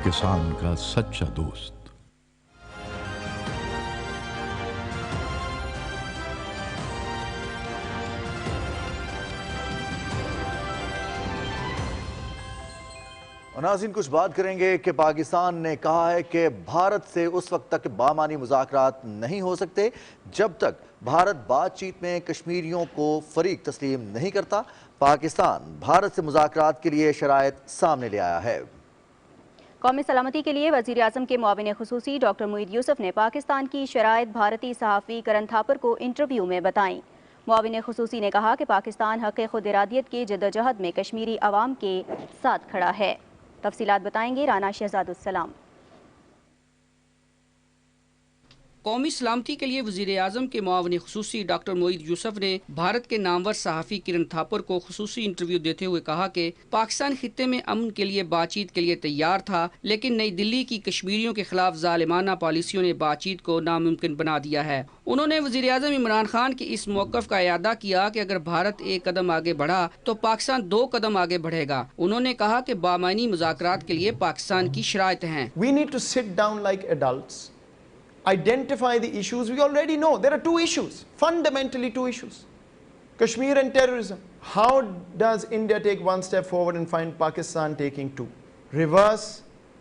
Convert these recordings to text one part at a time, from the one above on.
पाकिस्तान का सच्चा दोस्त। नाज़रीन, कुछ बात करेंगे कि पाकिस्तान ने कहा है कि भारत से उस वक्त तक बामानी मुज़ाकरात नहीं हो सकते जब तक भारत बातचीत में कश्मीरियों को फरीक तस्लीम नहीं करता। पाकिस्तान भारत से मुज़ाकरात के लिए शराइत सामने ले आया है। कौमी सलामती के लिए वज़ीर आज़म के मुआविन खुसूसी डॉक्टर मोईद यूसुफ ने पाकिस्तान की शराइत भारतीय सहाफ़ी करण थापर को इंटरव्यू में बताई। मुआविन खुसूसी ने कहा कि पाकिस्तान हक़ खुद इरादियत की जद्दोजहद में कश्मीरी अवाम के साथ खड़ा है। तफसीलात बताएंगे राना शहजादुस्सलाम। कौमी सलामती के लिए वज़ीर आज़म के मुआविन खुसूसी डॉक्टर मोईद यूसुफ ने भारत के नामवर सहाफ़ी किरण थापर को खुसूसी इंटरव्यू देते हुए कहा कि पाकिस्तान खित्ते में अमन के लिए बातचीत के लिए तैयार था, लेकिन नई दिल्ली की कश्मीरियों के खिलाफ जालिमाना पॉलिसियों ने बातचीत को नामुमकिन बना दिया है। उन्होंने वज़ीर आज़म इमरान खान के इस मौक़िफ़ का इयादा किया कि अगर भारत एक कदम आगे बढ़ा तो पाकिस्तान 2 कदम आगे बढ़ेगा। उन्होंने कहा कि बामानी मुज़ाकरात के लिए पाकिस्तान की शराइत हैं। We need to sit down like adults, identify the issues. We already know there are 2 issues, fundamentally 2 issues: Kashmir and terrorism. How does India take one step forward and find Pakistan taking 2? Reverse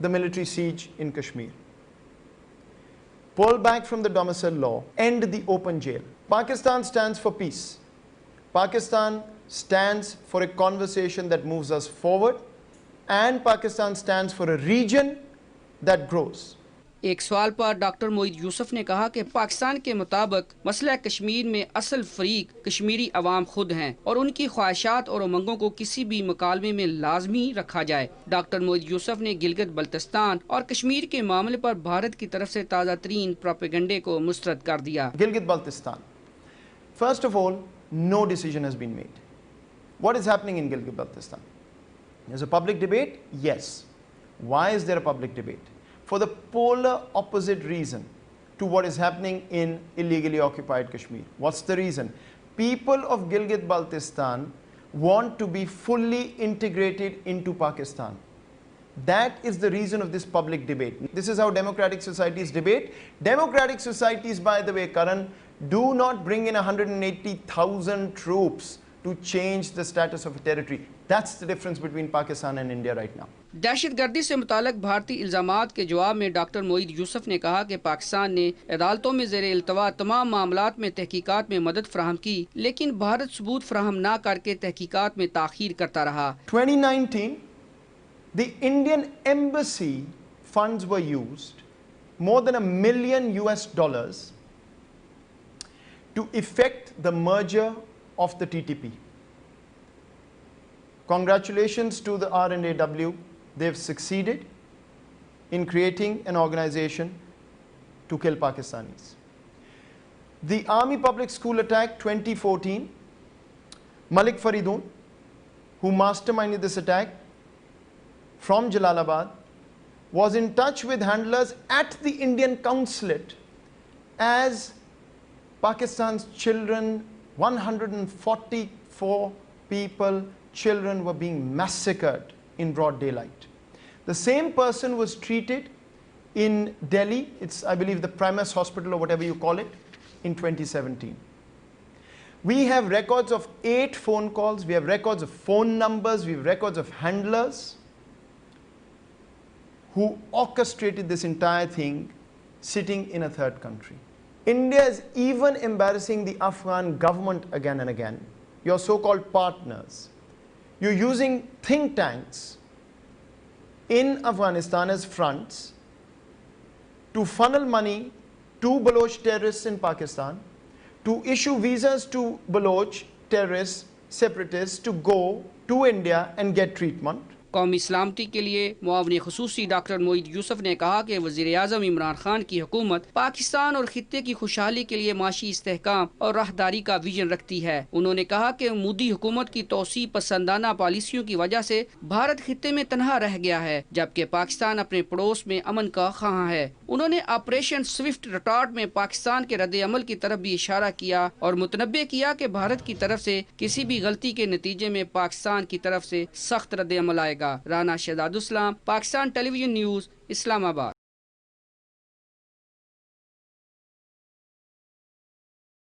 the military siege in Kashmir, pull back from the domicile law, end the open jail. Pakistan stands for peace. Pakistan stands for a conversation that moves us forward, and Pakistan stands for a region that grows. एक सवाल पर doctor Moid Yusuf ने कहा कि पाकिस्तान के मुताबिक मसला कश्मीर में असल फरीक कश्मीरी अवाम खुद हैं और उनकी ख्वाहिशात और उमंगों को किसी भी मुकालमे में लाजमी रखा जाए। डॉक्टर मोईद यूसुफ ने गिलगित बल्तिस्तान और कश्मीर के मामले पर भारत की तरफ से ताज़ा तरीन प्रोपेगेंडे को मुस्तरद कर दिया। Gilgit Baltistan, first of all, no decision has been made. What is happening in Gilgit Baltistan? There's a public debate, yes. Why is there a public debate? For the polar opposite reason to what is happening in illegally occupied Kashmir. What's the reason? People of Gilgit Baltistan want to be fully integrated into Pakistan. That is the reason of this public debate. This is how democratic societies debate. Democratic societies, by the way, Karan, do not bring in 180,000 troops to change the status of a territory. That's the difference between Pakistan and India right now. दहशतगर्दी से मुताल्लिक़ भारतीय इल्ज़ामात के जवाब में doctor Moid Yusuf ने कहा कि पाकिस्तान ने अदालतों में ज़ेरे इल्तवा तमाम मामलात में तहकीकात में मदद फराहम की, लेकिन भारत सबूत फराहम ना करके तहकीकात में ताख़ीर करता रहा। 2019, the Indian embassy funds were used, more than $1 million to effect the merger of the TTP. Congratulations to the RNAW. They've succeeded in creating an organization to kill Pakistanis. The Army Public School attack 2014, Malik Faridoon, who masterminded this attack from Jalalabad, was in touch with handlers at the Indian consulate as Pakistan's children, 144 people, children were being massacred in broad daylight. The same person was treated in Delhi, it's I believe the Primus Hospital or whatever you call it, in 2017. We have records of 8 phone calls, we have records of phone numbers, we have records of handlers who orchestrated this entire thing sitting in a third country. India is even embarrassing the Afghan government again and again. Your so-called partners. You're using think tanks in Afghanistan as fronts to funnel money to Baloch terrorists in Pakistan, to issue visas to Baloch terrorists, separatists to go to India and get treatment. कौमी सलामती के लिए मुआविन खुसूसी doctor Moid Yusuf ने कहा कि वज़ीर आज़म इमरान खान की हुकूमत पाकिस्तान और खित्ते की खुशहाली के लिए माशी इस्तेहकाम और राहदारी का विजन रखती है। उन्होंने कहा कि मोदी हुकूमत की तौसी पसंदाना पॉलिसियों की वजह से भारत खित्ते में तनहा रह गया है, जबकि पाकिस्तान अपने पड़ोस में अमन का ख़्वाह है। उन्होंने ऑपरेशन स्विफ्ट रिटार्ट में पाकिस्तान के रद्द अमल की तरफ भी इशारा किया और मुतनब्बे किया कि भारत की तरफ से किसी भी गलती के नतीजे में पाकिस्तान की तरफ से सख्त रद्द अमल आएगा। राना शहजाद इस्लाम, पाकिस्तान टेलीविजन न्यूज़, इस्लामाबाद।